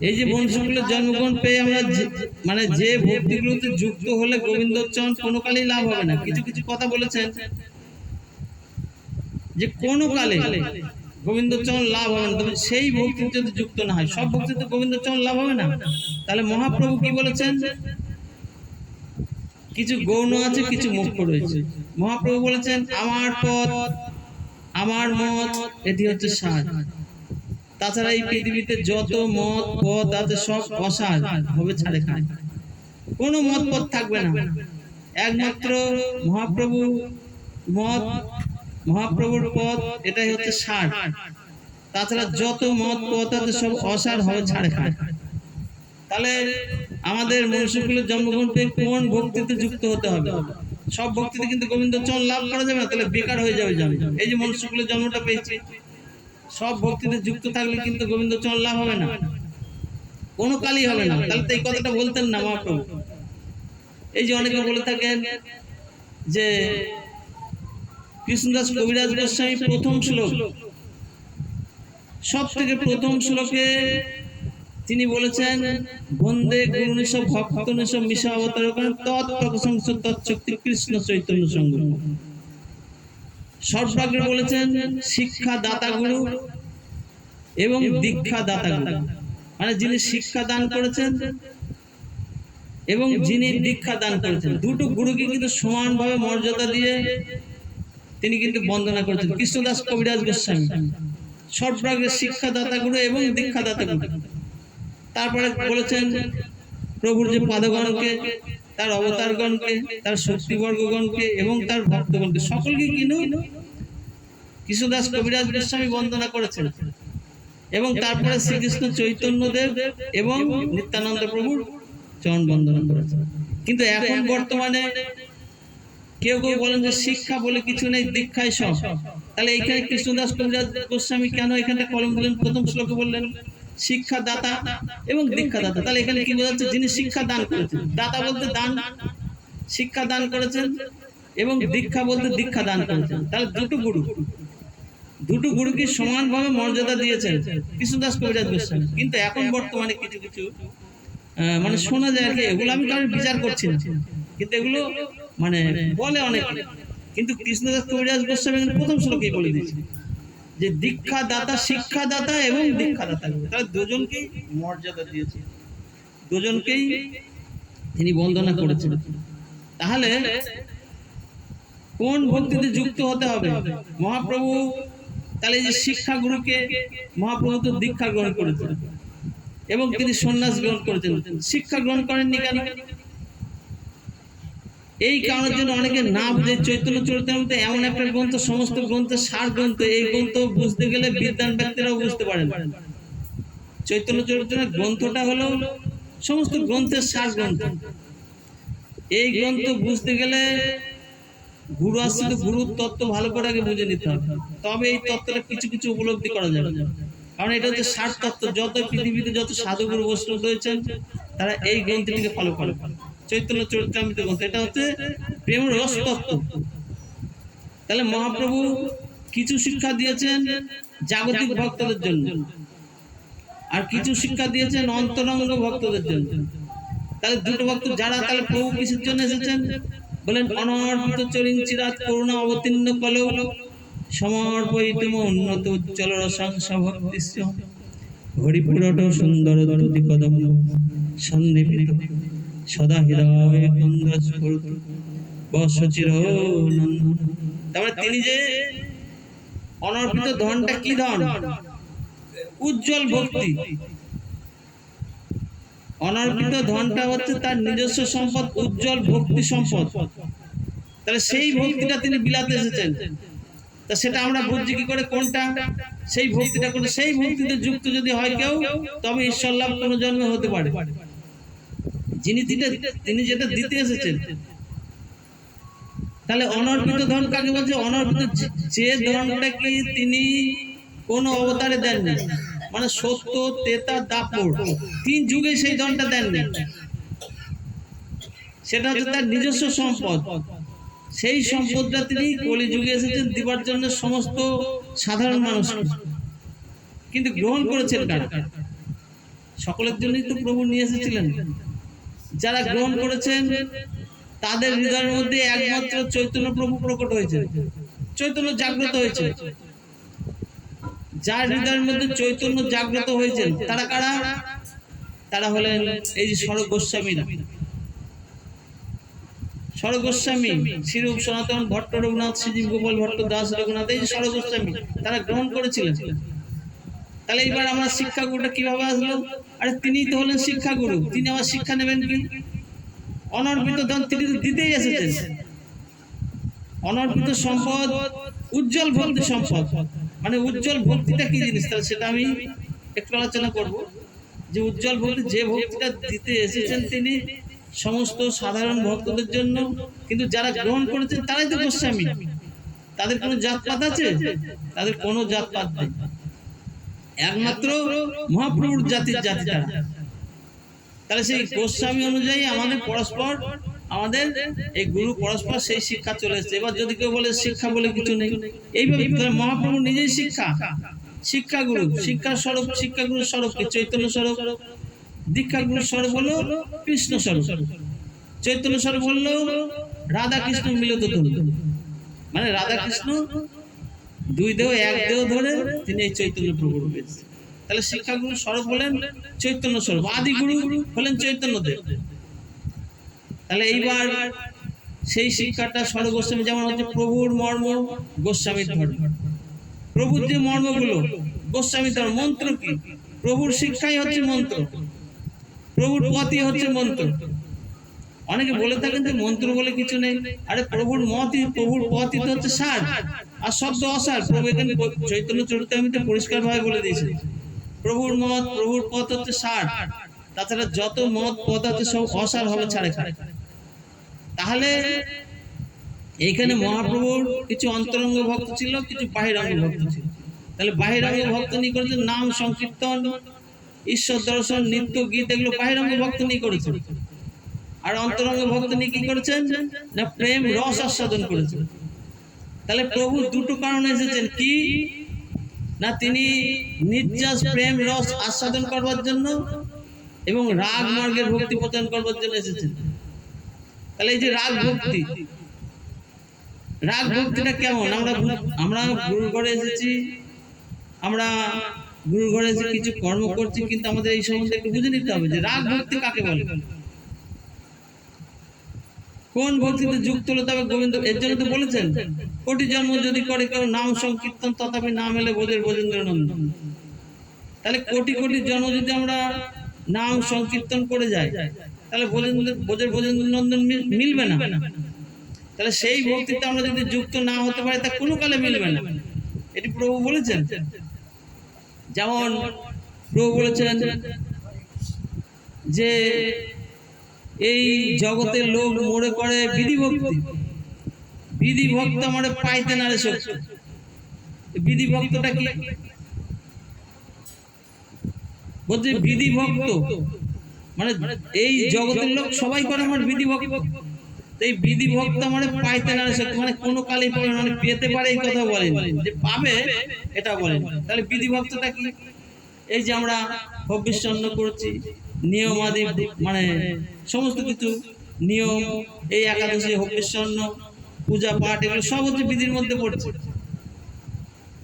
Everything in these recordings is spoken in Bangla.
এই যে বংশগুলোর জন্মগ্রহণ পেয়ে আমরা মানে যে ভক্তিগুলোতে যুক্ত হলে গোবিন্দচরণ কোনো কালেই লাভ হবে না। কিছু কিছু কথা বলেছেন যে কোনো কালে গোবিন্দচরণ লাভ হবে না, তবে সেই ভক্তিতে যদি যুক্ত না হয়। সব ভক্তিতে গোবিন্দচরণ লাভ হবে না। তাহলে মহাপ্রভু কি বলেছেন? কিছু গৌণ আছে, কিছু মুখ্য রয়েছে। মহাপ্রভু বলেছেন আমার পথ আমার মত, এটি হচ্ছে সার। তাছাড়া এই পৃথিবীতে যত মত পথ আছে সব অসার, হবে ছাড়ে খায়, কোনো মত পথ থাকবে না। একমাত্র মহাপ্রভু মত, মহাপ্রভুর পথ, এটাই হচ্ছে সার। তাছাড়া যত মত পথ আছে সব অসার, হবে ছাড়ে খায়। তাহলে আমাদের মনুষ্যকুলের জন্মগ্রহণ পেয়ে কোন ভক্তিতে যুক্ত হতে হবে? সব ভক্তিতে কিন্তু গোবিন্দচরণ লাভ করা যাবে না, তাহলে বেকার হয়ে যাবে। এই যে মনুষ্যকুলের জন্মটা পেয়েছি, সব ভক্তিতে যুক্ত থাকলে কিন্তু গোবিন্দচরণ লাভ হবে না, কোনো কালই হবে না। তাহলে তো এই কথাটা বলতেন না মহাপ্রভু। এই যে অনেকে বলে থাকেন যে কৃষ্ণদাস কবিরাজ গোস্বামী প্রথম শ্লোক, সব থেকে প্রথম শ্লোকে তিনি বলেছেন বন্দে গুরুনিশ ভক্তনিশ মিশা অবতার তৎপ্রকাশংস তৎশক্তি কৃষ্ণ চৈতন্য সঙ্গ। সর্বাগ্রে বলেছেন শিক্ষা দাতা গুরু এবং দীক্ষা দাতা গুরু, মানে যিনি শিক্ষা দান করেছেন এবং যিনি দীক্ষা দান করেছেন, দুটো গুরুকে কিন্তু সমানভাবে মর্যাদা দিয়ে তিনি কিন্তু বন্দনা করেছেন কৃষ্ণদাস কবিরাজ গোস্বামী। সর্বাগ্রে শিক্ষাদাতা গুরু এবং দীক্ষাদাতা গুরু। তারপরে বলেছেন প্রভুর যে পাদগণকে, তার অবতারগণকে, তার শক্তিবর্গগণকে এবং তার ভক্তগণকে, সকলকে কিন্তু কৃষ্ণদাস কবিরাজ গোস্বামী বন্দনা করেছেন। এবং তারপরে শ্রীকৃষ্ণ চৈতন্যদেব এবং নিত্যানন্দ প্রভুর চরণ বন্দনা করেছেন। কিন্তু এখন বর্তমানে কেউ কেউ বলেন যে শিক্ষা বলে কিছু নেই, দীক্ষাই সব। তাহলে এখানে কৃষ্ণদাস কবিরাজ গোস্বামী কেন এখানটা কলম দিলেন? প্রথম শ্লোকে বললেন শিক্ষা দাতা এবং দীক্ষা দাতা। তাহলে এখানে কি বোঝাচ্ছে? যিনি শিক্ষা দান করেছেন, দাতা বলতে দান, শিক্ষা দান করেছেন, এবং দীক্ষা বলতে দীক্ষা দান করেছেন। তাহলে দুটো গুরুকে সমানভাবে মর্যাদা দিয়েছেন কৃষ্ণদাস কবিরাজ গোস্বামী। কিন্তু এখন বর্তমানে কিছু কিছু মানে শোনা যায় আর কি, এগুলো আমি কারোর বিচার করছি না, কিন্তু এগুলো মানে বলে অনেক। কিন্তু কৃষ্ণদাস কবিরাজ গোস্বামী প্রথম শ্লোকেই বলে দিয়েছে যে দীক্ষা দাতা, শিক্ষা দাতা এবং দীক্ষা দাতা, তাহলে দুজনকেই মর্যাদা দিয়েছে, দুজনকেই তিনি বন্দনা করেছেন। তাহলে কোন ভক্তিতে যুক্ত হতে হবে? মহাপ্রভু তাহলে যে শিক্ষা গুরুকে, মহাপ্রভু তো দীক্ষা গ্রহণ করেছেন এবং তিনি সন্ন্যাস গ্রহণ করেছেন, শিক্ষা গ্রহণ করেননি কেন? এই কারণের জন্য অনেকে না বুঝে চৈতন্য চরিতামৃত এমন একটা গ্রন্থ, সমস্ত গ্রন্থের সার গ্রন্থ। এই গ্রন্থ বুঝতে গেলে বিদ্বান ব্যক্তিরাও বুঝতে পারেন। চৈতন্য চরিতামৃত গ্রন্থটা হলো সমস্ত গ্রন্থের সার গ্রন্থ। এই গ্রন্থ বুঝতে গেলে গুরু আশ্রিত গুরুর তত্ত্ব ভালো করে আগে বুঝে নিতে হবে, তবে এই তত্ত্বটা কিছু কিছু উপলব্ধি করা যাবে। কারণ এটা হচ্ছে সার তত্ত্ব। যত পৃথিবীতে যত সাধুগুরু বৈষ্ণব রয়েছেন তারা এই গ্রন্থটিকে ফলো করে। চৈতন্য চরিতামৃত গ্রন্থ এটা হচ্ছে প্রেমের রস তত্ত্ব। তাহলে মহাপ্রভু কিছু শিক্ষা দিয়েছেন জাগতিক ভক্তদের জন্য, আর কিছু শিক্ষা দিয়েছেন অন্তরঙ্গ ভক্তদের জন্য। তাহলে দুটো ভক্ত যারা, তাহলে প্রভু কিসের জন্য এসেছেন? বলেন অনর্পিত চরিন চিরাত করুণা অবতীর্ণ কলৌ সমর্পয়িতুম উন্নত উজ্জ্বল রসাংশ ভক্তিস্য হরিপুরট সুন্দর দ্রুতি কদম সন্দীপিত সদা হৃদয় কুন্দ্রস্ফুরত বৎসচির নন্দন। তারপরে তিনি যে অনর্পিত ধনটা কি ধন? উজ্জ্বল ভক্তি। অনর্পিত ধনটা হচ্ছে তার নিজস্ব সম্পদ, উজ্জ্বল ভক্তি সম্পদ। তাহলে সেই ভক্তিটা তিনি বিলাতে এসেছেন। তা সেটা আমরা বুঝছি কি করে কোনটা? সেই ভক্তিটা করে, সেই ভক্তিতে যুক্ত যদি হয় কেউ, তবে ঈশ্বর লাভ কোনো জন্মে হতে পারে। তিনি যেটা দিতে এসেছেন। তাহলে অনর্পিত ধন কাকে বলছে? অনর্পিত যে ধনটা কি তিনি কোন অবতারে দেননি, মানে সত্য, তেতা, দাপর, তিন যুগে সেই ধনটা দেননি। সেটা হচ্ছে তার নিজস্ব সম্পদ। সেই সম্পদটা তিনি কলিযুগে এসেছেন দিবার জন্য সমস্ত সাধারণ মানুষকে। কিন্তু গ্রহণ করেছেন কারা? সকলের জন্যই তো প্রভু নিয়ে এসেছিলেন। যারা গ্রহণ করেছেন তাদের হৃদয়ের মধ্যে একমাত্র চৈতন্য প্রভু প্রকট হয়েছে, চৈতন্য জাগ্রত হয়েছে। যার হৃদয়ের মধ্যে চৈতন্য জাগ্রত হয়েছেন তারা কারা? তারা হলেন এই যে স্বরূপ গোস্বামীরা। স্বরূপ গোস্বামী, শ্রীরূপ সনাতন ভট্ট রঘুনাথ, শ্রীজীব গোপাল ভট্ট দাস রঘুনাথ, এই যে স্বরূপ গোস্বামী তারা গ্রহণ করেছিলেন। তাহলে এবার আমার শিক্ষাগুরুটা কিভাবে আসলো? আরে তিনি তো হলেন শিক্ষাগুরু, তিনি আমার শিক্ষা নেবেন কি? অনর্পিত ধন তিনি তো দিতেই এসেছেন। অনর্পিত সম্পদ উজ্জ্বল ভক্তি সম্পদ। মানে উজ্জ্বল ভক্তিটা কি জিনিস, তাহলে সেটা আমি একটু আলোচনা করব। যে উজ্জ্বল ভক্তি, যে ভক্তিটা দিতে এসেছেন তিনি সমস্ত সাধারণ ভক্তদের জন্য, কিন্তু যারা গ্রহণ করেছেন তারাই তো গোস্বামী। তাদের কোনো জাতপাত আছে? তাদের কোনো জাতপাত নেই, একমাত্র মহাপ্রভুর জাতির জাতি তারা। তাহলে সেই গোস্বামী অনুযায়ী আমাদের পরস্পর, আমাদের এই গুরু পরস্পর সেই শিক্ষা চলে এসেছে। এবার যদি কেউ বলে শিক্ষা বলে কিছু নেই, এইভাবে মহাপ্রভু নিজেই শিক্ষা, শিক্ষাগুরু, শিক্ষার স্বরূপ, শিক্ষাগুরুর স্বরূপ কি? চৈতন্য স্বরূপ। দীক্ষাগুরুর স্বরূপ হলো কৃষ্ণ স্বরূপ। চৈতন্য স্বরূপ হলো রাধা কৃষ্ণ মিলিত তন্ত্র। মানে রাধা কৃষ্ণ দুই দেহ এক দেহ ধরে তিনি এই চৈতন্য প্রভু রূপেছে। তাহলে শিক্ষাগুরু স্বরূপ হলেন চৈতন্য স্বরূপ, আদি গুরু হলেন চৈতন্য দেব। তাহলে এইবার সেই শিক্ষাটা স্বরূপ গোস্বামী, যেমন হচ্ছে প্রভুর মর্ম গোস্বামীর ধর্ম। প্রভুর যে মর্মগুলো গোস্বামী ধর্ম। মন্ত্র কি? প্রভুর শিক্ষাই হচ্ছে মন্ত্র, প্রভুর পথই হচ্ছে মন্ত্র। অনেকে বলে থাকেন যে মন্ত্র বলে কিছু নেই। আরে প্রভুর মতই, প্রভুর পথই তো হচ্ছে সার, আর শব্দ অসার। প্রভু এখানে চৈতন্য চরিতামৃতে পরিষ্কার ভাবে বলে দিয়েছে, প্রভুর মত, প্রভুর পথ হচ্ছে সার, তাছাড়া যত মত পথ আছে সব অসার হবে, ছাড়ে খাড়ে। তাহলে এইখানে মহাপ্রভুর কিছু অন্তরঙ্গ ভক্ত ছিল, কিছু বাহিরাঙ্গ ভক্ত ছিল। তাহলে বাহিরাঙ্গ ভক্ত নিয়ে করেছেন নাম সংকীর্তন, ঈশ্বর দর্শন, নৃত্য, গীত, এগুলো বাহিরাঙ্গ ভক্ত নিয়ে করেছেন। আর অন্তরঙ্গ ভক্ত নিয়ে কি করেছেন না প্রেম রস আস্বাদন করেছেন। তাহলে প্রভু দুটো কারণে এসেছেন, কি না তিনি নির্যাস প্রেম রস আস্বাদন করবার জন্য এবং রাগ মার্গের ভক্তি প্রচার করবার জন্য এসেছেন। তাহলে এই যে রাগ ভক্তি, রাগ ভক্তিটা কেমন? আমরা গুরু ঘরে এসেছি, আমরা গুরু ঘরে এসে কিছু কর্ম করছি, কিন্তু আমাদের এই সম্বন্ধে একটু বুঝে নিতে হবে যে রাগ ভক্তি কাকে বলে, কোন ভক্তিতে যুক্ত হলে তবে গোবিন্দ। এর জন্য তো বলেছেন কোটি জন্ম যদি করে কেউ নাম সংকীর্তন তথাপি নাম এলে বোঝের বোজেন্দ্র নন্দন। তাহলে কোটি কোটি জন্ম যদি আমরা নাম সংকীর্তন করে যাই তাহলে বোঝের বোজেন্দ্র নন্দন মিলবে না। তাহলে সেই ভক্তিতে আমরা যদি যুক্ত না হতে পারি তা কোনো কালে মিলবে না। এটি প্রভু বলেছেন। যেমন প্রভু বলেছেন যে এই জগতের লোক মরে করে বিধি ভক্তি, বিধি ভক্ত আমার পাইতে না রে শক্তি। বিধি ভক্তটা কি বলছে? বিধি ভক্ত মানে এই জগতের লোক সবাই করে আমার বিধি ভক্ত। এই বিধি ভক্ত আমার পাইতে না রে শক্তি, মানে কোনো কালেই পাবে না, মানে পেতে পারে এই কথা বলেন, যে পাবে এটা বলেন। তাহলে বিধি ভক্তটা কি? এই যে আমরা ভবিষ্যন্ন করছি, নিয়মাদি মানে সমস্ত কিছু নিয়ম, এই একাদশী, হবিষ্যন্ন, পূজা পাঠ, এগুলো সব হচ্ছে বিধির মধ্যে পড়ছে।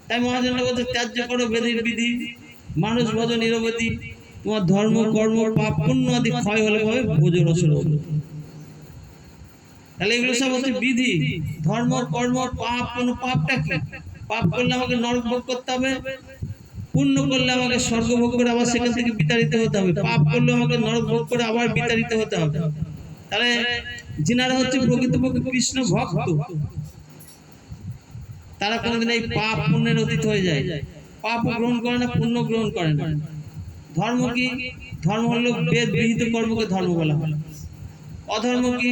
তাই মহাজন বলছে ত্যায্য করো বেদির বিধি, মানুষ ভজ নিরবধি, তোমার ধর্ম কর্ম পাপ পুণ্য আদি ক্ষয় হলে হবে ভোজ রসল। তাহলে এগুলো সব হচ্ছে বিধি, ধর্ম কর্ম পাপ। কোন পাপটা কি? পাপ করলে আমাকে নরক ভোগ করতে হবে, পুণ্য করলে আমাকে স্বর্গ ভোগ করে আবার সেখান থেকে বিতাড়িত হতে হবে, পাপ করলে আমাকে নরক ভোগ করে আবার বিতাড়িত হতে হবে। তাহলে যিনারা হচ্ছে প্রকৃতপক্ষে কৃষ্ণ ভক্ত তারা কোনোদিন এই পাপ পুণ্যের অতীত হয়ে যায়, পাপ গ্রহণ করে না, পুণ্য গ্রহণ করে না। ধর্ম কি? ধর্ম হলো বেদ বিহিত কর্মকে ধর্ম বলা হয়। অধর্ম কি?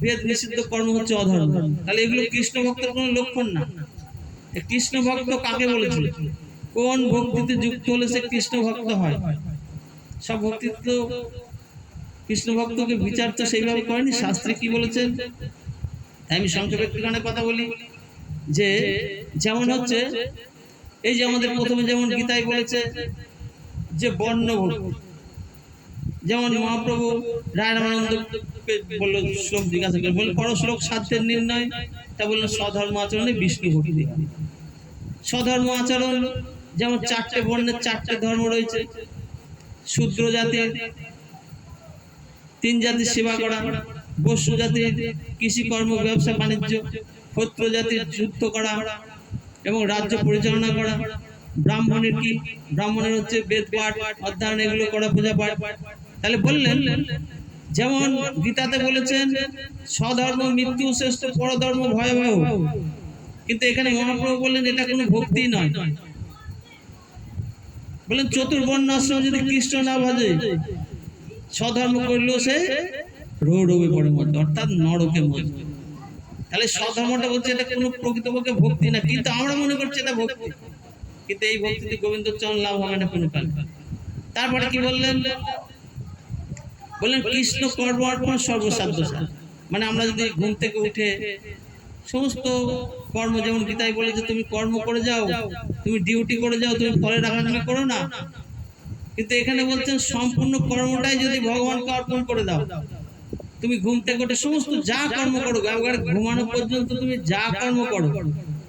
বেদ নিষিদ্ধ কর্ম হচ্ছে অধর্ম। তাহলে এগুলো কৃষ্ণ ভক্তের কোনো লক্ষণ না। কৃষ্ণ ভক্ত কাকে বলেছিল? কোন ভক্তিতে যুক্ত হলে সে কৃষ্ণ ভক্ত হয়? সব ভক্তি তো কৃষ্ণ ভক্তকে বিচার তো সেইভাবে করেনি। শাস্ত্রে কি বলেছেন আমি সংক্ষেপে একটুখানি কথা বলি। যে যেমন হচ্ছে এই যে আমাদের প্রথমে যেমন গীতায় বলেছে যে বর্ণ ভক্তি, যেমন মহাপ্রভু রায় রামানন্দ বললো, শ্লোক জিজ্ঞাসা করে বললেন করো শ্লোক সাধ্যের নির্ণয়, তা বললেন স্বধর্ম আচরণে বিষ্ণু ভক্তি। স্বধর্ম আচরণ যেমন চারটে বর্ণের চারটে ধর্ম রয়েছে। শূদ্র জাতির 3 জাতির সেবা করা, বৈশ্য জাতির কৃষিকর্ম ব্যবসা বাণিজ্য, ক্ষত্র জাতির যুদ্ধ করা এবং রাজ্য পরিচালনা করা। ব্রাহ্মণের কি? ব্রাহ্মণের হচ্ছে বেদ পাঠ অধ্যয়ন এগুলো করা, পূজা পাঠ। তাহলে বললেন যেমন গীতাতে বলেছেন স্বধর্ম মৃত্যু শ্রেষ্ঠ, পরধর্ম ভয়াবহ, কিন্তু এখানে মহাপ্রভু বললেন এটা কোনো ভক্তি নয়। বললেন চতুর্বর্ণ আশ্রম যদি কৃষ্ণ না ভজে, স্বধর্ম করলেও সে রৌরবে পড়ে মরবে, অর্থাৎ নরকে মরবে। তাহলে স্বধর্মটা বলছে এটা কোনো প্রকৃতপক্ষে ভক্তি না, কিন্তু আমরা মনে করছি এটা ভক্তি, কিন্তু এই ভক্তিতে গোবিন্দ চরণ লাভ হবে না কোনো কাল। তারপরে কি বললেন? বললেন কৃষ্ণ কর্ম অর্পণ সর্বসাধ্য সার। মানে আমরা যদি ঘুম থেকে উঠে সমস্ত কর্ম, যেমন গীতায় বলেছে তুমি কর্ম করে যাও, তুমি ডিউটি করে যাও, তুমি ফলের আকাঙ্ক্ষা করো না, কিন্তু এখানে বলছেন সম্পূর্ণ কর্মটাই যদি ভগবানকে অর্পণ করে দাও, তুমি ঘুম থেকে উঠে সমস্ত যা কর্ম করো, একবারে ঘুমানো পর্যন্ত তুমি যা কর্ম করো,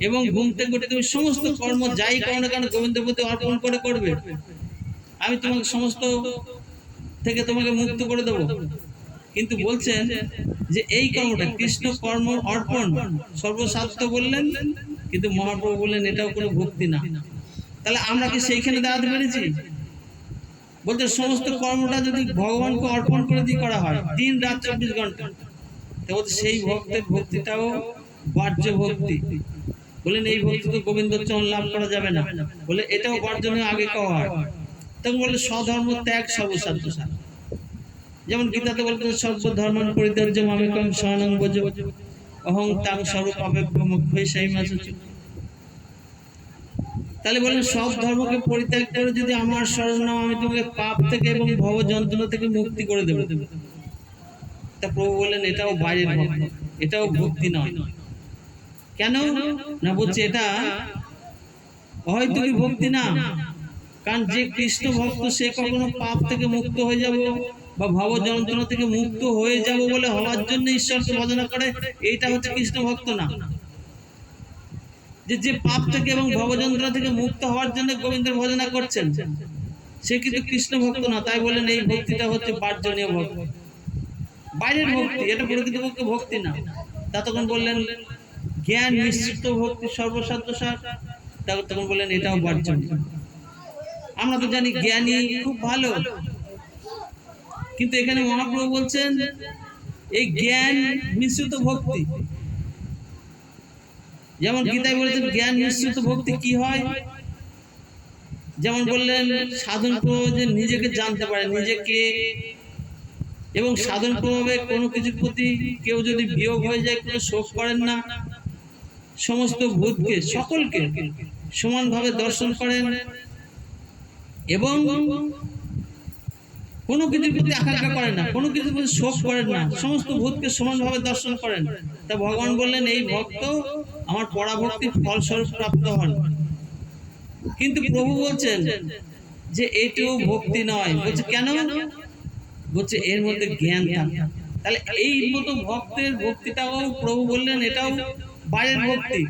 এবং ঘুম থেকে উঠে তুমি সমস্ত কর্ম যাই করো না কেন গোবিন্দের প্রতি অর্পণ করে করবে, আমি তোমাকে সমস্ত থেকে তোমাকে মুক্ত করে দেবো। কিন্তু বলছেন যে এই কর্মটা কৃষ্ণ কর্ম অর্পণ সর্বসাধ্য বললেন, কিন্তু মহাপ্রভু বললেন এটাও কোনো ভক্তি না। তাহলে আমরা কি সেইখানে দাঁড়াতে পেরেছি? বলতে সমস্ত কর্মটা যদি ভগবানকে অর্পণ করে দিয়ে করা হয় দিন রাত 24 ঘন্টা, তাহলে সেই ভক্তের ভক্তিটাও বাহ্য ভক্তি। বলেন এই ভক্তি তো গোবিন্দ চরণ লাভ করা যাবে না, বলে এটাও বর্জনীয় আগে কওয়া হয়। তখন বলে স্বধর্ম ত্যাগ সর্বসাধ্য সার। যেমন গীতাতে বলতে সর্বধর্মান পরিত্যাজ্য মামেকং শরণং ব্রজ অহং তাং সর্বপাপেভ্যো মোক্ষয়িষ্যামি। তাহলে বলেন সব ধর্মকে পরিত্যাগ করে যদি আমার শরণ নাও, আমি তোমাকে পাপ থেকে এবং ভব যন্ত্রণা থেকে মুক্তি করে দেবো। তা প্রভু বললেন এটাও বাইরের ভক্তি, এটাও ভক্তি নয়। কেন না? বলছে এটা হয়তো কি ভক্তি না, কারণ যে কৃষ্ণ ভক্ত সে কখনো পাপ থেকে মুক্ত হয়ে যাব বা ভব যন্ত্রণা থেকে মুক্ত হয়ে যাব বলে হওয়ার জন্য ঈশ্বরকে ভজনা করে, এইটা হচ্ছে কৃষ্ণ ভক্ত না। যে পাপ থেকে এবং ভব যন্ত্রণা থেকে মুক্ত হওয়ার জন্য গোবিন্দের ভজনা করছেন, সে কিন্তু কৃষ্ণ ভক্ত না। তাই বলেন এই ভক্তিটা হচ্ছে বাহ্যনীয় ভক্তি, বাইরের ভক্তি, এটা প্রকৃতপক্ষে ভক্তি না। তা তখন বললেন জ্ঞান মিশ্রিত ভক্তি সর্বসাধ্য সার, তখন বললেন এটাও বাহ্যনীয়। আমরা তো জানি জ্ঞানী খুব ভালো, কিন্তু এখানে মহাপ্রভু বলছেন এই জ্ঞান মিশ্রিত ভক্তি। যেমন গীতায় বলেছেন জ্ঞান মিশ্রিত ভক্তি কি হয়, যেমন বললেন সাধন প্রভাবে নিজেকে জানতে পারে, নিজেকে, এবং সাধন প্রভাবে কোনো কিছুর প্রতি কেউ যদি বিয়োগ হয়ে যায় কোনো শোক করেন না, সমস্ত ভূতকে সকলকে সমানভাবে দর্শন করেন এবং কোনো কিছুর প্রতি আকাঙ্ক্ষা করেন না, কোনো কিছুর প্রতি শোক করেন না, সমস্ত ভূতকে সমানভাবে দর্শন করেন। তা ভগবান বললেন এই ভক্ত আমার পরাভক্তির ফলস্বরূপ প্রাপ্ত হন। কিন্তু প্রভু বলছেন যে এটাও ভক্তি নয়। বলছে কেন? বলছে এর মধ্যে জ্ঞান থাকে। তাহলে এই মতো ভক্তের ভক্তিটাও প্রভু বললেন এটাও বাইরের ভক্তি,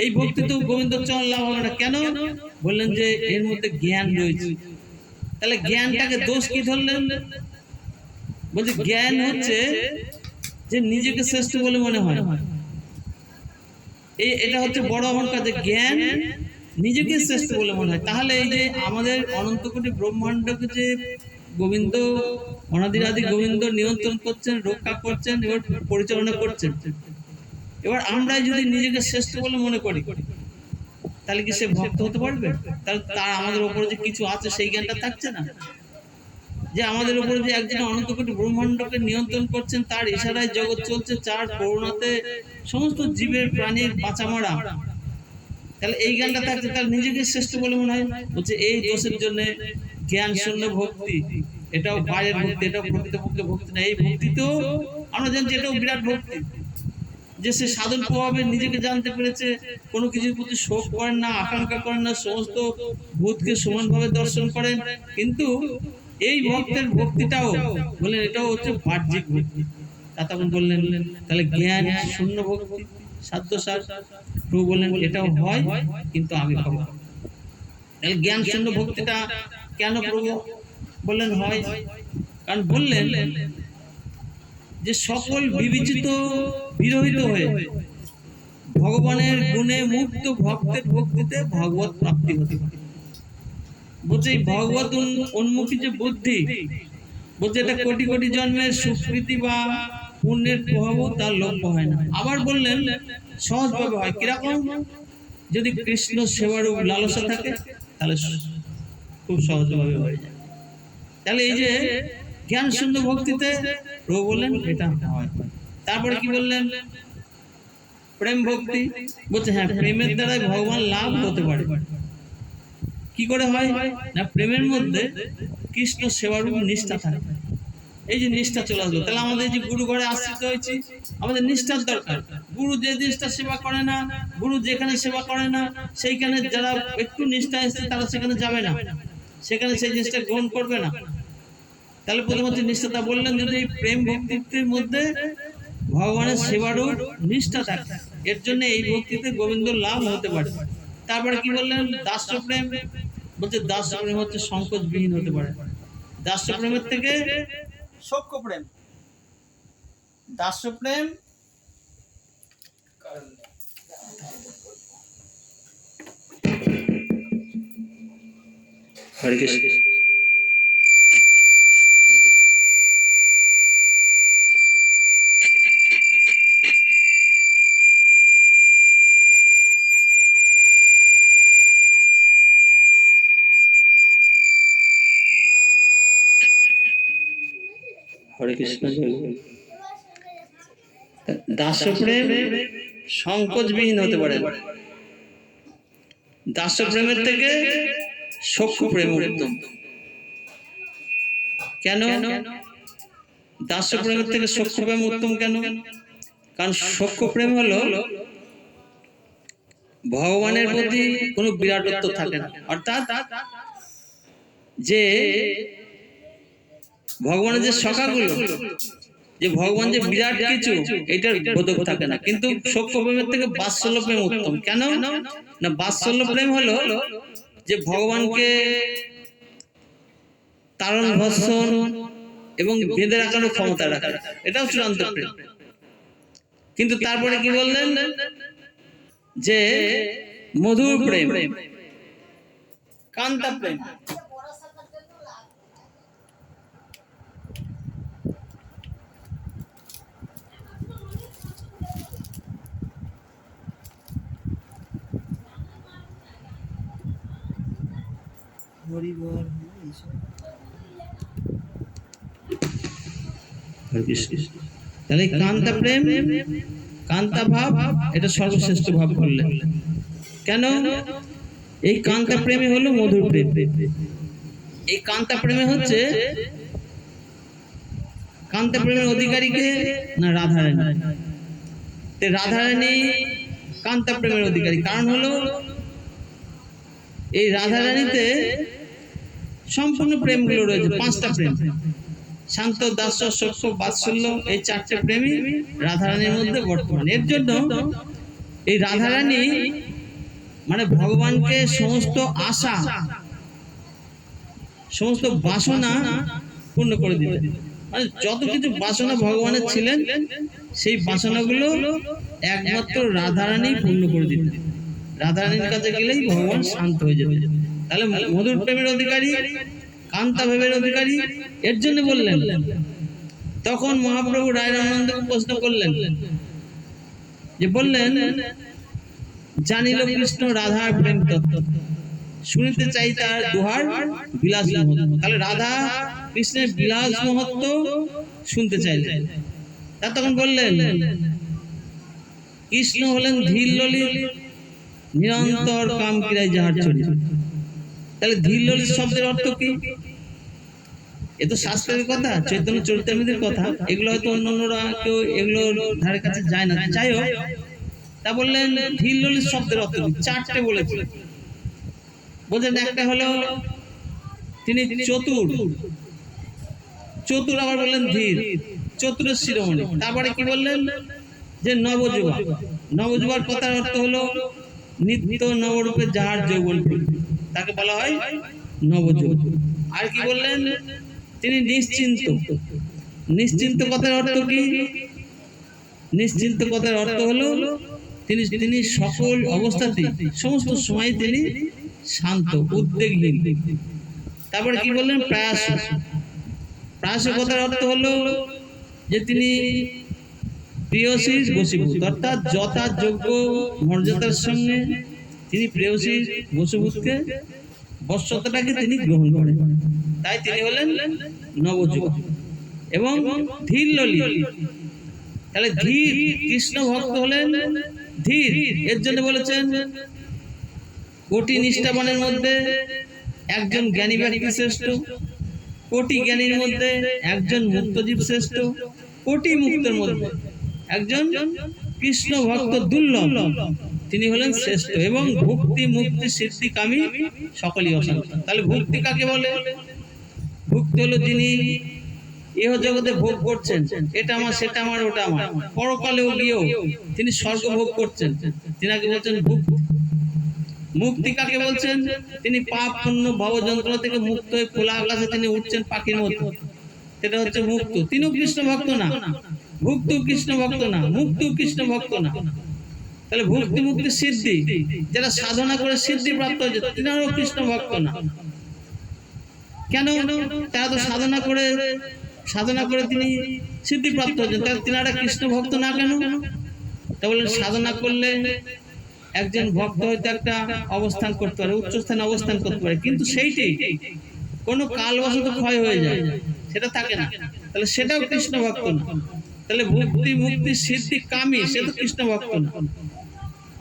এই ভক্তি তো গোবিন্দ চরণ লাভ হবে না। কেন? বললেন যে এর মধ্যে জ্ঞান রয়েছে। তাহলে জ্ঞানটাকে দোষ কি ধরলেন? বলছে জ্ঞান হচ্ছে যে নিজেকে শ্রেষ্ঠ বলে মনে হয়, এটা হচ্ছে বড় অহংকার, যে জ্ঞান নিজেকে শ্রেষ্ঠ বলে মনে হয়। তাহলে এই যে আমাদের অনন্ত কোটি ব্রহ্মাণ্ডকে যে গোবিন্দ অনাদিরাদি গোবিন্দ নিয়ন্ত্রণ করছেন, রক্ষা করছেন, এবার পরিচালনা করছেন, এবার আমরা যদি নিজেকে শ্রেষ্ঠ বলে মনে করি তাহলে কি সে ভক্ত হতে পারবে? তাহলে তার আমাদের উপরে যে কিছু আছে সেই জ্ঞানটা থাকছে না, যে আমাদের উপরে যে একজন অনন্ত কোটি ব্রহ্মাণ্ডকে নিয়ন্ত্রণ করছেন, তার ইশারায় জগৎ চলছে, চার করুণাতে সমস্ত জীবের প্রাণীর বাঁচা মরা, তাহলে এই জ্ঞানটা থাকছে, তাহলে নিজেকে শ্রেষ্ঠ বলে মনে হয়। বলছে এই দোষের জন্য জ্ঞান শূন্য ভক্তি, এটাও বাইরের ভক্তি, এটাও প্রকৃতপক্ষে ভক্তি না। এই ভক্তি তো আমরা জানছি এটাও বিরাট ভক্তি, যে সে সাধন প্রভাবে নিজেকে জানতে পেরেছে, কোনো কিছুর প্রতি শোক করেন না, আকাঙ্ক্ষা করেন না, সমস্ত ভূতকে সমানভাবে দর্শন করেন, কিন্তু এই ভক্তের ভক্তিটাও বললেন এটাও হচ্ছে বাহ্যিক ভক্তি। তা তখন বললেন তাহলে জ্ঞান শূন্য ভক্তি সাধ্যসার, প্রভু বললেন এটাও হয় কিন্তু আমি পাবো। তাহলে জ্ঞান শূন্য ভক্তিটা কেন প্রভু বললেন হয়? কারণ বললেন যে সকল বিবেচিত বিরহিত হয়ে ভগবানের গুণে মুক্ত ভক্তের ভক্তিতে ভগবত প্রাপ্তি হতে পারে। বলছে ভগবত উন্মুখী যে বুদ্ধি, বলছে এটা কোটি কোটি জন্মের সুকৃতি বা পুণ্যের প্রভাবও তার লক্ষ্য হয় না। আবার বললেন সহজভাবে হয় কিরকম? যদি কৃষ্ণ সেবার লালসা থাকে তাহলে খুব সহজভাবে হয়ে যায়। তাহলে এই যে জ্ঞান শূন্য ভক্তিতে প্রভু বললেন এটা হয়। তারপরে কি বললেন? প্রেম ভক্তি। বলছে হ্যাঁ, প্রেমের দ্বারাই ভগবান লাভ হতে পারে। কি করে হয় না? প্রেমের মধ্যে কৃষ্ণ সেবার নিষ্ঠা থাকে। এই যে নিষ্ঠা চলে আসলো, তাহলে আমাদের যে গুরু ঘরে আশ্রিত হয়েছি, আমাদের নিষ্ঠার দরকার। গুরু যে জিনিসটা সেবা করে না, গুরু যেখানে সেবা করে না, সেইখানে যারা একটু নিষ্ঠা এসেছে তারা সেখানে যাবে না, সেখানে সেই জিনিসটা গ্রহণ করবে না। তাহলে প্রথম হচ্ছে নিষ্ঠাতা। বললেন যদি প্রেম ভক্তির মধ্যে ভগবানের সেবারও নিষ্ঠা থাকে, এর জন্য এই ভক্তিতে গোবিন্দ লাভ হতে পারে। তারপরে কি বললেন? দাস্য প্রেম। বলছে দাস্য প্রেম হচ্ছে সংকোচবিহীন হতে পারে। দাস্য প্রেমের থেকে সখ্য প্রেম, দাস্য প্রেম হরে কৃষ্ণ। হরে কৃষ্ণ। দাস্য প্রেম সংকোচবিহীন হতে পারে। দাস্য প্রেমের থেকে সখ্য প্রেম উত্তম। কেন দাস্য প্রেমের থেকে সখ্য প্রেম উত্তম? কেন? কারণ সখ্য প্রেম হলো ভগবানের প্রতি কোনো বিরাটত্ব থাকে না, অর্থাৎ যে ভগবানের যে সখাগুলো, যে ভগবান যে বিরাট কিছু, এটার বোধক থাকে না। কিন্তু সখ্য প্রেমের থেকে বাৎসল্য প্রেম উত্তম। কেন না? বাৎসল্য প্রেম হলো যে ভগবানকে তারণ ভর্ষণ এবং বেঁধে রাখানোর ক্ষমতা রাখে, এটাও চূড়ান্ত প্রেম। কিন্তু তারপরে কি বললেন? যে মধুর প্রেম, কান্তা প্রেম। তাহলে কান্তা প্রেম, কান্তা ভাব, এটা সর্বশ্রেষ্ঠ ভাব বললেন। কেন? এই কান্তা প্রেমে হলো মধুর প্রেম। এই কান্তা প্রেমে হচ্ছে, কান্তা প্রেমের অধিকারীকে না রাধারানী। রাধারানী কান্তা প্রেমের অধিকারী। কারণ হলো এই রাধারানীতে সম্পূর্ণ প্রেমগুলো রয়েছে, পাঁচটা প্রেম। শান্ত, দাস্য, সখ্য, বাৎসল্য, এই চারটে প্রেমই রাধারানীর মধ্যে বর্তমান। এর জন্য এই রাধারানী মানে ভগবানকে সমস্ত আশা, সমস্ত বাসনা পূর্ণ করে দিতেন। মানে যত কিছু বাসনা ভগবানের ছিলেন, সেই বাসনাগুলো একমাত্র রাধারানী পূর্ণ করে দিতেন। রাধারানীর কাছে গেলেই ভগবান শান্ত হয়ে যেতেন। তাহলে মধুর প্রেমের অধিকারী, কান্তা ভাবের অধিকারী। এর জন্য বললেন, তখন মহাপ্রভু রায় রামানন্দকে প্রশ্ন করলেন, যে বললেন জানিল কৃষ্ণ রাধার প্রেম তত্ত্ব, শুনিতে চাই তার দুহার বিলাস মহত্ব। তাহলে রাধা কৃষ্ণের বিলাস মহত্ব শুনতে চাইলেন। তা তখন বললেন কৃষ্ণ হলেন ধীর ললিত, নিরন্তর কাম ক্রিয়ায় যাহার চরিত। তাহলে ধীর ললিত শব্দের অর্থ কি? এ তো শাস্ত্রের কথা, চৈতন্য চরিতামৃতের কথা। এগুলো হয়তো অন্যান্যরা কেউ এগুলো ধারে কাছে যায় না। যাই হোক, তা বললেন ধীর ললিত শব্দের অর্থ কি? চারটে বলেছিলেন। বলছেন একটা হলো তিনি চতুর, চতুর আবার বললেন ধীর, চতুরের শিরোমণি। তারপরে কি বললেন যে নবযুবা, নবযুবার কথার অর্থ হলো নিত্য নবরূপে যাহার যৌবন তাকে বলা হয় নবযুবা। আর কি বললেন তিনি নিশ্চিন্ত, নিশ্চিন্ত কথার অর্থ কি? নিশ্চিন্ত কথার অর্থ হলো তিনি সকল অবস্থাতে সমস্ত সময় তিনি শান্ত, উদ্বেগহীন। তারপরে কি বললেন প্রায়াস, প্রায়াস কথার অর্থ হলো যে তিনি প্রেয়সীর বশীভূত, অর্থাৎ যথাযোগ্য মর্যাদার সঙ্গে তিনি প্রেয়সীর বশীভূতকে বশ্যতাটাকে তিনি গ্রহণ করেন, তাই তিনি হলেন নবযুবা। এবং ধীর ললিত, তাহলে ধীর কৃষ্ণ ভক্ত হলেন ধীর, এর জন্য বলেছেন কোটি নিষ্ঠাবানের মধ্যে একজন জ্ঞানী ব্যক্তি শ্রেষ্ঠ, কোটি জ্ঞানীর মধ্যে একজন মুক্তজীব শ্রেষ্ঠ, কোটি মুক্তের মধ্যে একজন কৃষ্ণ ভক্ত দুর্লভ, তিনি হলেন শ্রেষ্ঠ। এবং ভক্তি মুক্তি সিদ্ধিকামী সকলেই অশান্ত। তাহলে ভক্তি কাকে বলে? ভক্তি হলো যিনি ইহ জগতে ভোগ করছেন, এটা আমার, সেটা আমার, ওটা আমার, পরকালেও গিয়েও তিনি স্বর্গ ভোগ করছেন, তিনাকে বলছেন ভক্তি। মুক্তি কাকে বলছেন? তিনি পাপ পুণ্য ভব যন্ত্রণা থেকে মুক্ত হয়ে খোলা আকাশে তিনি উঠছেন পাখির মতো, সেটা হচ্ছে মুক্ত। তিনিও কৃষ্ণ ভক্ত না, ভক্ত কৃষ্ণ ভক্ত না, মুক্ত কৃষ্ণ ভক্ত না। তাহলে ভক্তি মুক্তি সিদ্ধি, যারা সাধনা করে সিদ্ধি প্রাপ্ত হয়েছে তিনারও কৃষ্ণ ভক্ত না। কেন? তারা তো সাধনা করে তিনি সিদ্ধি প্রাপ্ত হয়েছেন, তাহলে তিনারা কৃষ্ণ ভক্ত না কেন? তা বলেন সাধনা করলে একজন ভক্ত হয়তো একটা অবস্থান করতে পারে, উচ্চ স্থানে অবস্থান করতে পারে, কিন্তু সেইটি কোনো কালবশত ক্ষয় হয়ে যায়, সেটা থাকে না, তাহলে সেটাও কৃষ্ণ ভক্ত না। তাহলে ভক্তি মুক্তি সিদ্ধি কামী, সে তো কৃষ্ণ ভক্ত না।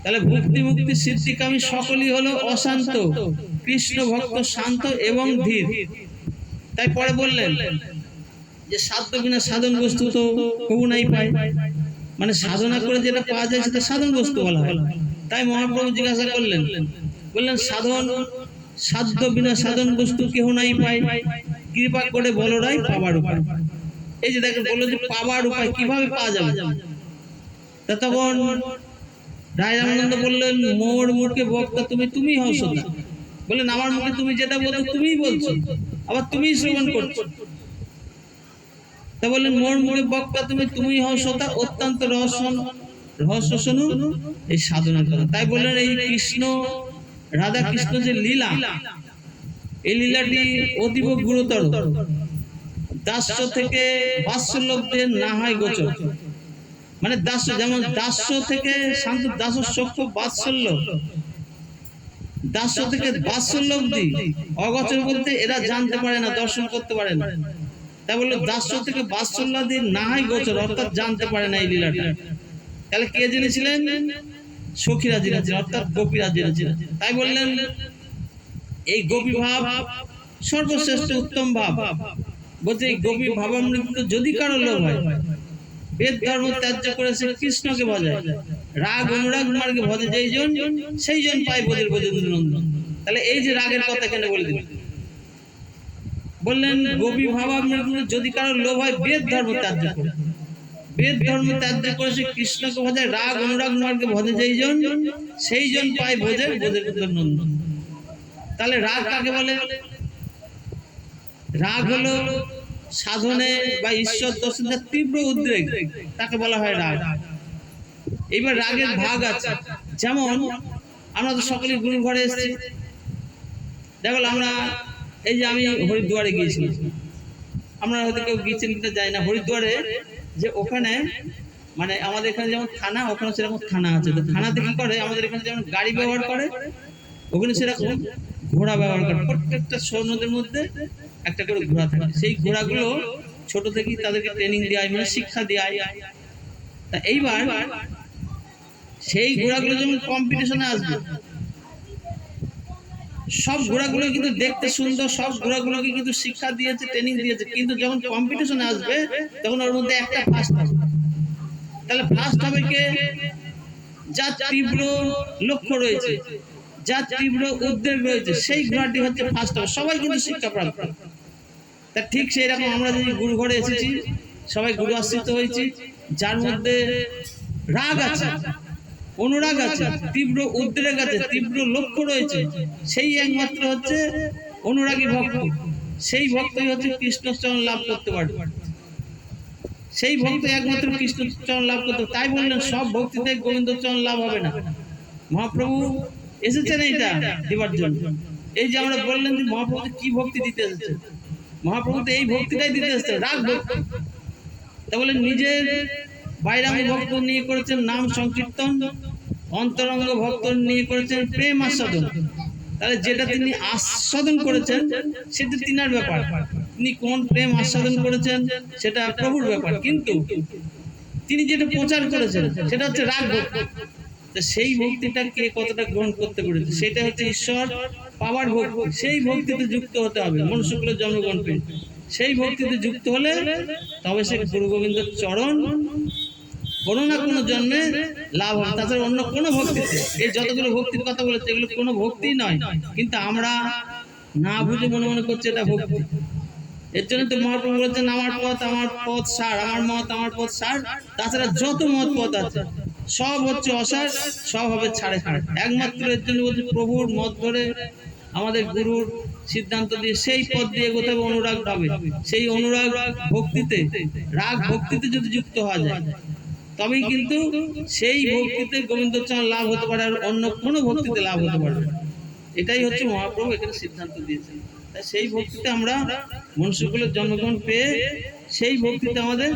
তাহলে ভক্তি মুক্তি সিদ্ধি কামী সকলই হলো অশান্ত, কৃষ্ণ ভক্ত শান্ত এবং ধীর। তাই পরে বললেন যে সাধ্য বিনা সাধন বস্তু তো কবু নাই পায়, মানে সাধনা করে যেটা পাওয়া যায় সেটা সাধন বস্তু বলা হয়। তাই মহাপ্রভু জিজ্ঞাসা করলেন, বললেন সাধন সাধ্য বিনা সাধন বস্তু কেহ নাই পায়, কৃপা করে বলো রাই পাবার উপায়। এই যে দেখেন বললো যে পাবার উপায় কিভাবে পাওয়া যাবে, তা তখন রায় রামানন্দ বললেন মোর মুখে বক্তা তুমি, তুমি হও শ্রোতা। বললেন আমার মুখে তুমি যেটা বলছো তুমিই বলছো, আবার তুমিই শ্রবণ করছো। তা বললেন মোর মুখে বক্তা তুমি, তুমি হও শ্রোতা, অত্যন্ত রহস্য শুনুন এই সাধনার কথা। তাই বললেন এই কৃষ্ণ রাধা কৃষ্ণ যে লীলা, এই লীলাটি অতীব গুরুতর, দাস্য থেকে বাৎসল্যদের না হয় গোচর। মানে দাস্য, যেমন দাস্য থেকে শান্ত, দাস সখ্য বাৎসল্য, দাস্য থেকে বাৎসল্য অবধি অগোচর বলতে এরা জানতে পারে না, দর্শন করতে পারে না। তাই বললো দাস্য থেকে বাৎসল্যাদি না হয় গোচর, অর্থাৎ জানতে পারে না এই লীলাটা। তাহলে কে জেনেছিলেন? সখীরা জেনেছিলেন, অর্থাৎ গোপীরা জেনেছিলেন। তাই বললেন এই গোপী ভাব সর্বশ্রেষ্ঠ উত্তম ভাব। বলছে এই গোপী ভাবামৃত যদি কারো লোভ হয়, বেদ ধর্ম ত্যায্য করেছে কৃষ্ণকে ভজায়, রাগ অনুরাগ মার্গে ভজে যেই জন, সেই জন পায় বোধের বোধেন্দ্র নন্দন। তাহলে এই যে রাগের কথা এখানে বলে দিলেন, বললেন গোপী ভাবামৃত যদি কারো লোভ হয় বেদ ধর্ম ত্যায্য করে, বেদ ধর্ম ত্যায্য করেছে কৃষ্ণকে ভজায়, রাগ অনুরাগ মার্গে ভজে যেই জন, সেই জন পায় বোধের বোধেন্দ্র নন্দন। তাহলে রাগ কাকে বলে? রাগ হলো সাধনে বা ঈশ্বর দর্শনের তীব্র উদ্বেগ, তাকে বলা হয় রাগ। এবার রাগের ভাগ আছে, যেমন আমরা তো সকলে গুরু ঘরে এসেছি, দেখো আমরা এই যে আমি হরিদ্বারে গিয়েছিলাম, আমরা হয়তো কেউ গিয়েছেন কিনা যাই না, হরিদ্বারে যে ওখানে মানে আমাদের এখানে যেমন থানা, ওখানে সেরকম থানা আছে। তো থানাতে কি করে, আমাদের এখানে যেমন গাড়ি ব্যবহার করে, ওখানে সেরকম ঘোড়া ব্যবহার করে। প্রত্যেকটা সৈন্যদের মধ্যে একটা করে ঘোড়া থাকে, সেই ঘোড়াগুলো ছোট থেকেই তাদেরকে ট্রেনিং দেওয়া হয়, মানে শিক্ষা দেওয়া হয়। তা এইবার সেই ঘোড়াগুলো যখন কম্পিটিশনে আসবে, সব ঘোড়াগুলো কিন্তু দেখতে সুন্দর, সব ঘোড়াগুলোকে কিন্তু শিক্ষা দিয়েছে, ট্রেনিং দিয়েছে, কিন্তু যখন কম্পিটিশনে আসবে তখন ওর মধ্যে একটা ফার্স্ট হবে। তাহলে ফার্স্ট হবে কে? যার তীব্র লক্ষ্য রয়েছে, যার তীব্র উদ্বেগ রয়েছে, সেই ঘোড়াটি হচ্ছে ফার্স্ট হবে। সবাই কিন্তু শিক্ষা প্রাপ্ত, তা ঠিক সেই রকম আমরা যদি গুরু ঘরে এসেছি, সবাই গুরু আশ্রিত হয়েছি, যার মধ্যে রাগ আছে, অনুরাগ আছে, তীব্র উদ্রেক আছে, তীব্র লক্ষ্য রয়েছে, সেই একমাত্র হচ্ছে অনুরাগী ভক্ত। সেই ভক্তই হচ্ছে কৃষ্ণচরণ লাভ করতে পারবে, সেই ভক্ত একমাত্র কৃষ্ণচরণ লাভ করতে। তাই বললেন সব ভক্তিতে গোবিন্দচরণ লাভ হবে না। মহাপ্রভু এসেছেন এইটা দেবার জন্য। এই যে আমরা বললেন যে মহাপ্রভু কি ভক্তি দিতে এসেছে, মহাপ্রভু তো এই ভক্তিটাই দিতে এসেছে, রাগ ভক্তি। তা বলে নিজের বাইরাঙ্গ ভক্ত নিয়ে করেছেন নাম সংকীর্তন, অন্তরঙ্গ ভক্ত নিয়ে করেছেন প্রেম আস্বাদন। তাহলে যেটা তিনি আস্বাদন করেছেন সেটা তিনার ব্যাপার, তিনি কোন প্রেম আস্বাদন করেছেন সেটা প্রভুর ব্যাপার। কিন্তু তিনি যেটা প্রচার করেছেন সেটা হচ্ছে রাগ ভক্তি। সেই ভক্তিটা কে কতটা গ্রহণ করতে পেরেছে, সেটা হচ্ছে ঈশ্বর পাওয়ার ভক্তি। সেই ভক্তিতে যুক্ত হতে হবে মনুষ্যকুলের জন্মগ্রহণ পেয়ে। সেই ভক্তিতে যুক্ত হলে তবে সে গুরু গোবিন্দ চরণ কোনো না কোনো জন্মে লাভ হবে। তাছাড়া অন্য কোনো ভক্তিতে, এই যতগুলো ভক্তির কথা বলেছে এগুলো কোনো ভক্তি নয়, কিন্তু আমরা না বুঝে মনে মনে করছি এটা ভক্তি। এর জন্য তো মহাপ্রভু বলেছেন আমার পথ সার, আমার মত আমার পথ সার। তাছাড়া যত মত পথ আছে সব হচ্ছে অসার, সব হবে ছাড়ে ছাড়ে। একমাত্র এর জন্য বলছে প্রভুর মত ধরে আমাদের গুরুর সিদ্ধান্ত দিয়ে সেই পথ দিয়ে এগোতে হবে অনুরাগ ভাবে। সেই অনুরাগ ভক্তিতে, রাগ ভক্তিতে যদি যুক্ত হওয়া যায় তবেই কিন্তু সেই ভক্তিতে গোবিন্দচরণ লাভ হতে পারে, আর অন্য কোনো ভক্তিতে লাভ হতে পারবে। এটাই হচ্ছে মহাপ্রভু এখানে সিদ্ধান্ত দিয়েছেন। তাই সেই ভক্তিতে আমরা মনুষ্যকুলের জন্মগ্রহণ পেয়ে সেই ভক্তিতে আমাদের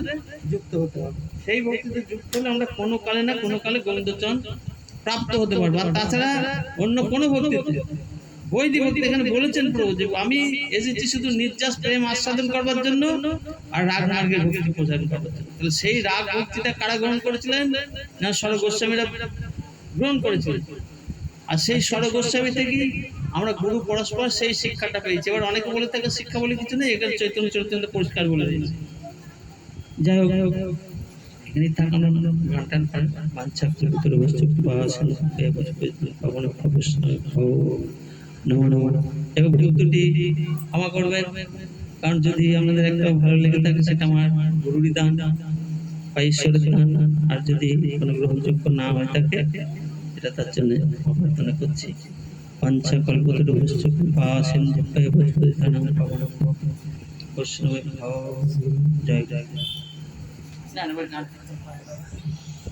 যুক্ত হতে হবে। সেই ভক্তিতে যুক্ত হলে আমরা কোনো কালে না কোনো কালে গোবিন্দচরণ প্রাপ্ত হতে পারবো। আর তাছাড়া অন্য কোনো ভক্তিতে, বৈদিক ভক্তি এখানে বলেছেন প্রভু যে আমি এসেছি শুধু নির্যাস প্রেম আস্বাদন করবার জন্য আর রাগ মার্গের ভক্তি প্রচার করবার জন্য। তাহলে সেই রাগ ভক্তিটা কারা গ্রহণ করেছিলেন না স্বরূপ গোস্বামীরা গ্রহণ করেছিলেন। আর সেই স্বরূপ গোস্বামী থেকেই আমরা গুরু পরস্পর সেই শিক্ষাটা পেয়েছি। এবার অনেকে বলে থাকে শিক্ষা বলে কিছু নেই, এখানে চৈতন্য চরিতামৃত পরিষ্কার বলে দিয়েছে। যাই হোক, এখানে থাকা ঘন্টার পর বাঞ্ছা ভিতরে বস্তু পাওয়াছেন পাবন ভক্তিটি ক্ষমা করবেন, কারণ যদি আপনাদের একটা ভালো লেগে থাকে সেটা আমার গুরুরই দান বা ঈশ্বরের দান। আর যদি কোনো গ্রহণযোগ্য না হয়ে থাকে এটা তার জন্য প্রার্থনা করছি। পাঞ্চা কল্পতরুভশ্চ কৃপা সিন্ধু পতিতানাং পাবনং বৈষ্ণবে ভব। জয় জয়।